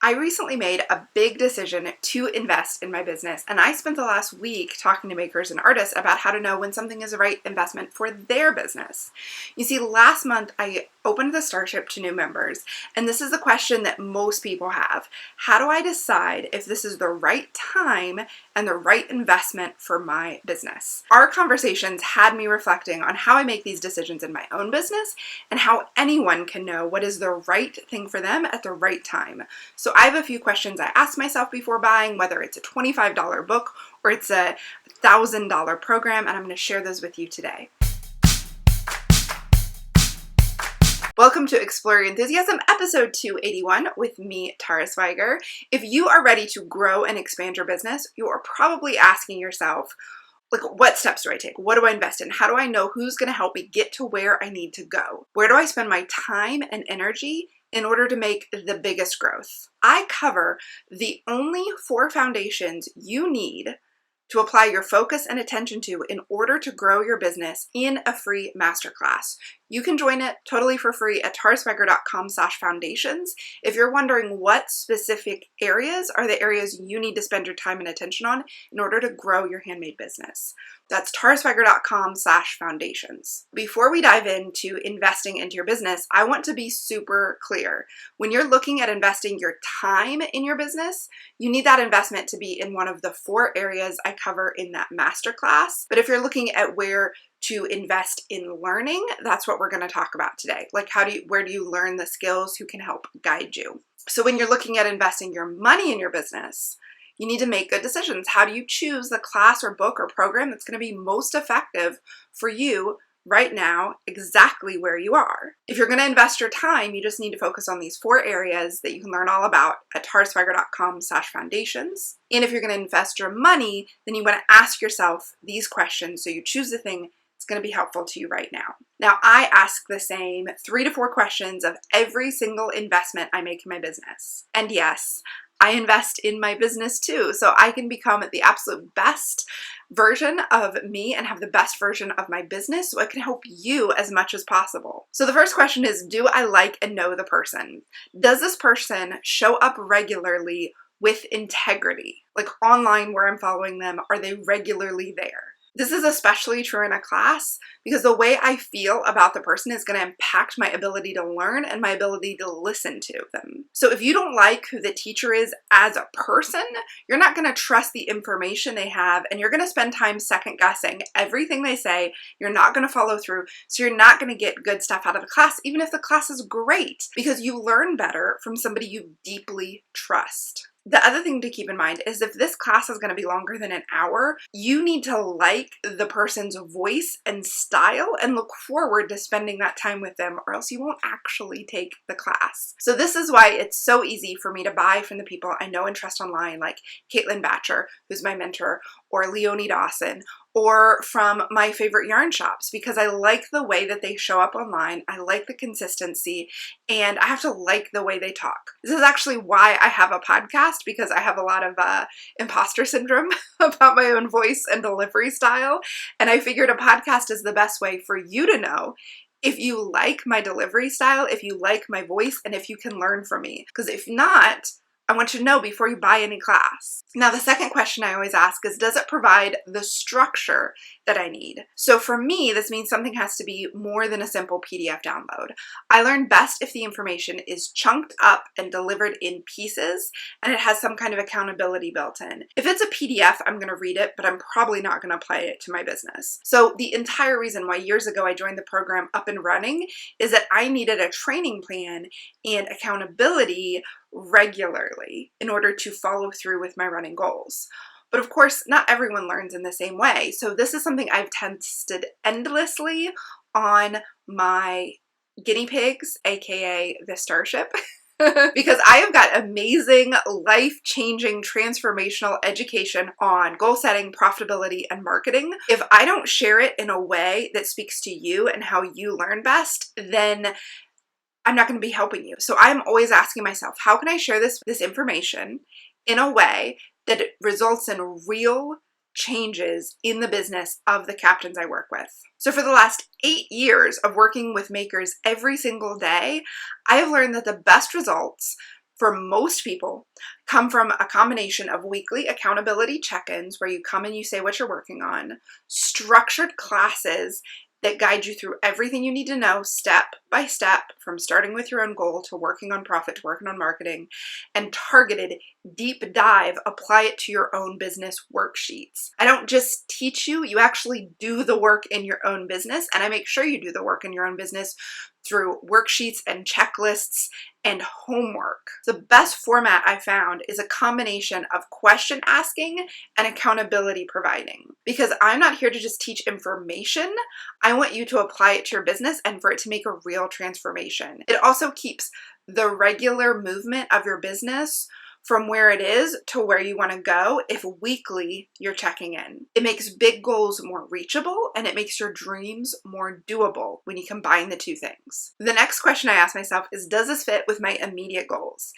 I recently made a big decision to invest in my business, and I spent the last week talking to makers and artists about how to know when something is the right investment for their business. You see, last month I opened the Starship to new members, and this is the question that most people have. How do I decide if this is the right time and the right investment for my business? Our conversations had me reflecting on how I make these decisions in my own business and how anyone can know what is the right thing for them at the right time. So I have a few questions I ask myself before buying, whether it's a $25 book or it's a $1,000 program, and I'm going to share those with you today. Welcome to Explore Your Enthusiasm, episode 281 with me, Tara Swigger. If you are ready to grow and expand your business, you are probably asking yourself, what steps do I take? What do I invest in? How do I know who's going to help me get to where I need to go? Where do I spend my time and energy in order to make the biggest growth? I cover the only 4 foundations you need to apply your focus and attention to in order to grow your business in a free masterclass. You can join it totally for free at taraswigger.com/foundations. If you're wondering what specific areas are the areas you need to spend your time and attention on in order to grow your handmade business. That's taraswigger.com/foundations. Before we dive into investing into your business, I want to be super clear. When you're looking at investing your time in your business, you need that investment to be in one of the 4 areas I cover in that masterclass. But if you're looking at where to invest in learning, that's what we're going to talk about today. Where do you learn the skills? Who can help guide you? So when you're looking at investing your money in your business, you need to make good decisions. How do you choose the class or book or program that's going to be most effective for you right now, exactly where you are? If you're going to invest your time, you just need to focus on these 4 areas that you can learn all about at taraswigger.com/foundations. And if you're going to invest your money, then you want to ask yourself these questions so you choose the thing that's going to be helpful to you right now. Now, I ask the same 3 to 4 questions of every single investment I make in my business. And yes, I invest in my business too, so I can become the absolute best version of me and have the best version of my business so it can help you as much as possible. So the first question is, do I like and know the person? Does this person show up regularly with integrity? Like online where I'm following them, are they regularly there? This is especially true in a class because the way I feel about the person is going to impact my ability to learn and my ability to listen to them. So if you don't like who the teacher is as a person, you're not going to trust the information they have, and you're going to spend time second guessing everything they say. You're not going to follow through, so you're not going to get good stuff out of the class, even if the class is great, because you learn better from somebody you deeply trust. The other thing to keep in mind is if this class is going to be longer than an hour, you need to like the person's voice and style and look forward to spending that time with them, or else you won't actually take the class. So this is why it's so easy for me to buy from the people I know and trust online, like Caitlin Batcher, who's my mentor, or Leonie Dawson, or from my favorite yarn shops, because I like the way that they show up online, I like the consistency, and I have to like the way they talk. This is actually why I have a podcast, because I have a lot of imposter syndrome about my own voice and delivery style, and I figured a podcast is the best way for you to know if you like my delivery style, if you like my voice, and if you can learn from me. Because if not, I want you to know before you buy any class. Now, the second question I always ask is, does it provide the structure that I need? So for me, this means something has to be more than a simple PDF download. I learn best if the information is chunked up and delivered in pieces, and it has some kind of accountability built in. If it's a PDF, I'm going to read it, but I'm probably not going to apply it to my business. So the entire reason why years ago I joined the program Up and Running is that I needed a training plan and accountability regularly in order to follow through with my running goals. But of course, not everyone learns in the same way. So this is something I've tested endlessly on my guinea pigs, aka the Starship, because I have got amazing, life-changing, transformational education on goal setting, profitability, and marketing. If I don't share it in a way that speaks to you and how you learn best, then I'm not going to be helping you. So I'm always asking myself, how can I share this information in a way that it results in real changes in the business of the captains I work with? So for the last 8 years of working with makers every single day, I have learned that the best results for most people, come from a combination of weekly accountability check-ins where you come and you say what you're working on, structured classes that guide you through everything you need to know step by step, from starting with your own goal to working on profit to working on marketing, and targeted deep dive, apply it to your own business worksheets. I don't just teach you, you actually do the work in your own business, and I make sure you do the work in your own business through worksheets and checklists and homework. The best format I found is a combination of question asking and accountability providing, because I'm not here to just teach information. I want you to apply it to your business and for it to make a real transformation. It also keeps the regular movement of your business from where it is to where you want to go if weekly you're checking in. It makes big goals more reachable and it makes your dreams more doable when you combine the two things. The next question I ask myself is, does this fit with my immediate goals?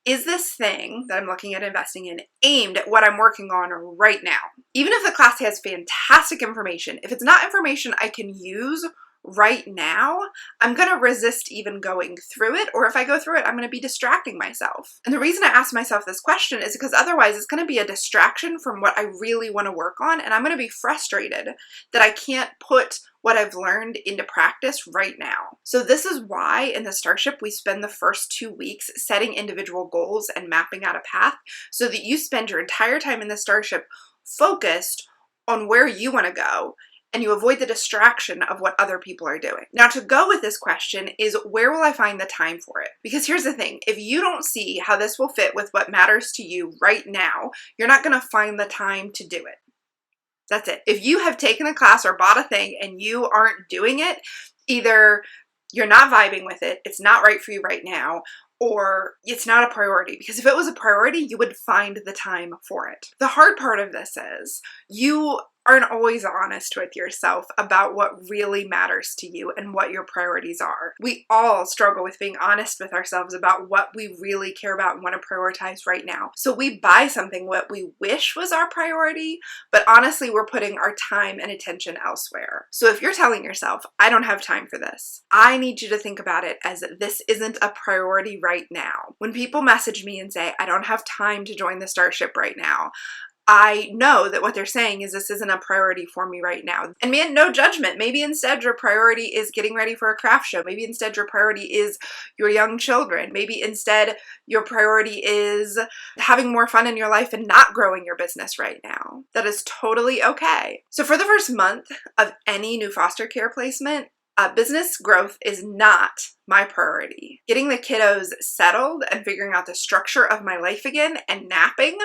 Is this thing that I'm looking at investing in aimed at what I'm working on right now? Even if the class has fantastic information, if it's not information I can use right now, I'm going to resist even going through it, or if I go through it, I'm going to be distracting myself. And the reason I ask myself this question is because otherwise it's going to be a distraction from what I really want to work on, and I'm going to be frustrated that I can't put what I've learned into practice right now. So this is why in the Starship we spend the first 2 weeks setting individual goals and mapping out a path so that you spend your entire time in the Starship focused on where you want to go, and you avoid the distraction of what other people are doing. Now, to go with this question is, where will I find the time for it? Because here's the thing, if you don't see how this will fit with what matters to you right now, you're not gonna find the time to do it. That's it. If you have taken a class or bought a thing and you aren't doing it, either you're not vibing with it, it's not right for you right now, or it's not a priority. Because if it was a priority, you would find the time for it. The hard part of this is you aren't always honest with yourself about what really matters to you and what your priorities are. We all struggle with being honest with ourselves about what we really care about and want to prioritize right now. So we buy something what we wish was our priority, but honestly, we're putting our time and attention elsewhere. So if you're telling yourself, I don't have time for this, I need you to think about it as this isn't a priority right now. When people message me and say, I don't have time to join the Starship right now, I know that what they're saying is this isn't a priority for me right now. And man, no judgment. Maybe instead your priority is getting ready for a craft show. Maybe instead your priority is your young children. Maybe instead your priority is having more fun in your life and not growing your business right now. That is totally okay. So for the first month of any new foster care placement, business growth is not my priority. Getting the kiddos settled and figuring out the structure of my life again and napping,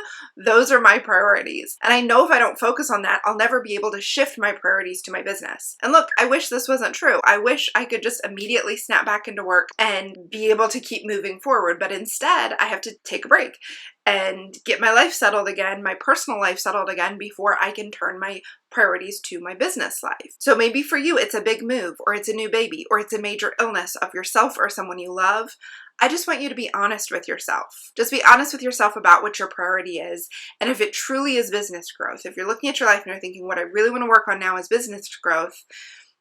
those are my priorities. And I know if I don't focus on that, I'll never be able to shift my priorities to my business. And look, I wish this wasn't true. I wish I could just immediately snap back into work and be able to keep moving forward. But instead, I have to take a break and get my life settled again, my personal life settled again, before I can turn my priorities to my business life. So maybe for you, it's a big move, or it's a new baby, or it's a major illness of yourself or someone you love. I just want you to be honest with yourself. Just be honest with yourself about what your priority is. And if it truly is business growth, if you're looking at your life and you're thinking, what I really want to work on now is business growth,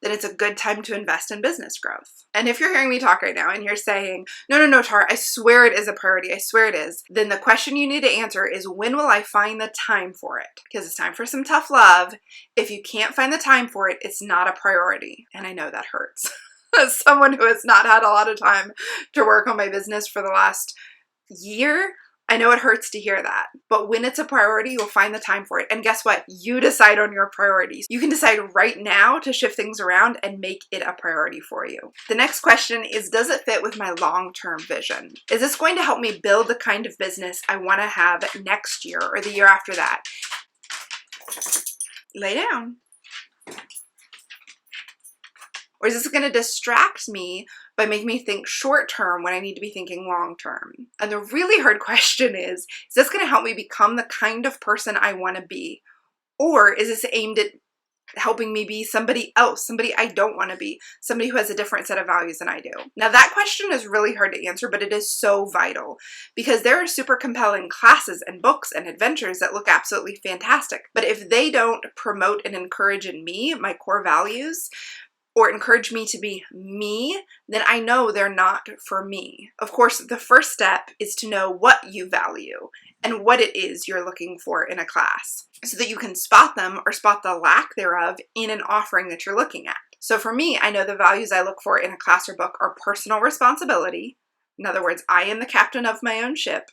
then it's a good time to invest in business growth. And if you're hearing me talk right now and you're saying, no, Tara, I swear it is a priority, I swear it is, then the question you need to answer is, when will I find the time for it? Because it's time for some tough love. If you can't find the time for it, it's not a priority. And I know that hurts. As someone who has not had a lot of time to work on my business for the last year, I know it hurts to hear that, but when it's a priority, you'll find the time for it. And guess what? You decide on your priorities. You can decide right now to shift things around and make it a priority for you. The next question is, does it fit with my long-term vision? Is this going to help me build the kind of business I want to have next year or the year after that? Lay down. Or is this going to distract me by making me think short term when I need to be thinking long term? And the really hard question is this going to help me become the kind of person I want to be? Or is this aimed at helping me be somebody else, somebody I don't want to be, somebody who has a different set of values than I do? Now that question is really hard to answer, but it is so vital, because there are super compelling classes and books and adventures that look absolutely fantastic. But if they don't promote and encourage in me my core values, or encourage me to be me, then I know they're not for me. Of course, the first step is to know what you value and what it is you're looking for in a class so that you can spot them or spot the lack thereof in an offering that you're looking at. So for me, I know the values I look for in a class or book are personal responsibility. In other words, I am the captain of my own ship.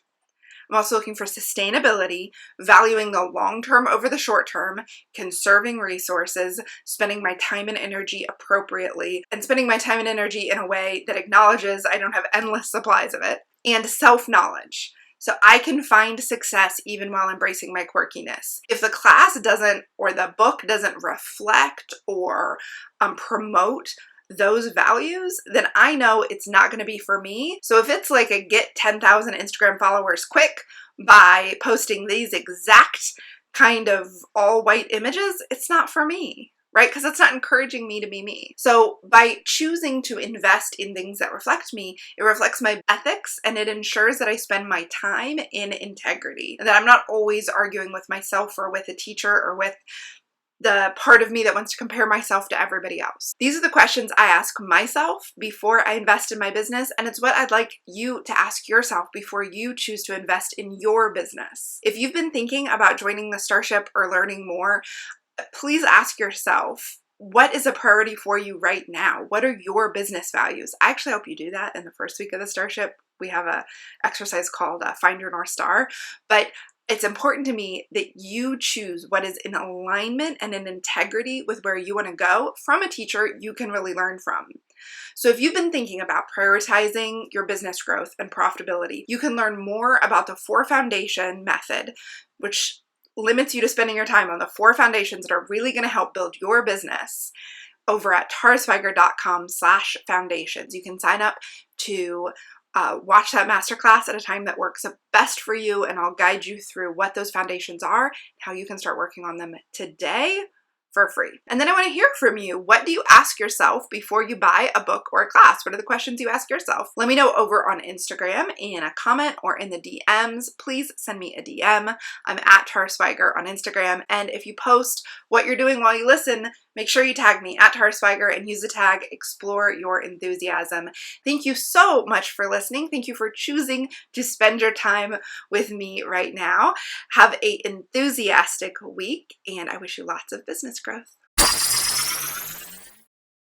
I'm also looking for sustainability, valuing the long term over the short term, conserving resources, spending my time and energy appropriately, and spending my time and energy in a way that acknowledges I don't have endless supplies of it, and self-knowledge. So I can find success even while embracing my quirkiness. If the class doesn't, or the book doesn't reflect or promote those values, then I know it's not going to be for me. So if it's like a get 10,000 Instagram followers quick by posting these exact kind of all white images, it's not for me, right? Because it's not encouraging me to be me. So by choosing to invest in things that reflect me, it reflects my ethics and it ensures that I spend my time in integrity, and that I'm not always arguing with myself or with a teacher or with the part of me that wants to compare myself to everybody else. These are the questions I ask myself before I invest in my business, and it's what I'd like you to ask yourself before you choose to invest in your business. If you've been thinking about joining the Starship or learning more, please ask yourself, what is a priority for you right now? What are your business values? I actually hope you do that in the first week of the Starship. We have an exercise called Find Your North Star, but it's important to me that you choose what is in alignment and in integrity with where you want to go from a teacher you can really learn from. So if you've been thinking about prioritizing your business growth and profitability, you can learn more about the 4 foundation method, which limits you to spending your time on the 4 foundations that are really going to help build your business over at tarasweiger.com/foundations. You can sign up to watch that masterclass at a time that works best for you, and I'll guide you through what those foundations are, how you can start working on them today for free. And then I want to hear from you. What do you ask yourself before you buy a book or a class? What are the questions you ask yourself? Let me know over on Instagram in a comment or in the DMs. Please send me a DM. I'm at tarasweiger on Instagram. And if you post what you're doing while you listen, make sure you tag me at tarasweiger and use the tag Explore Your Enthusiasm. Thank you so much for listening. Thank you for choosing to spend your time with me right now. Have an enthusiastic week, and I wish you lots of business growth.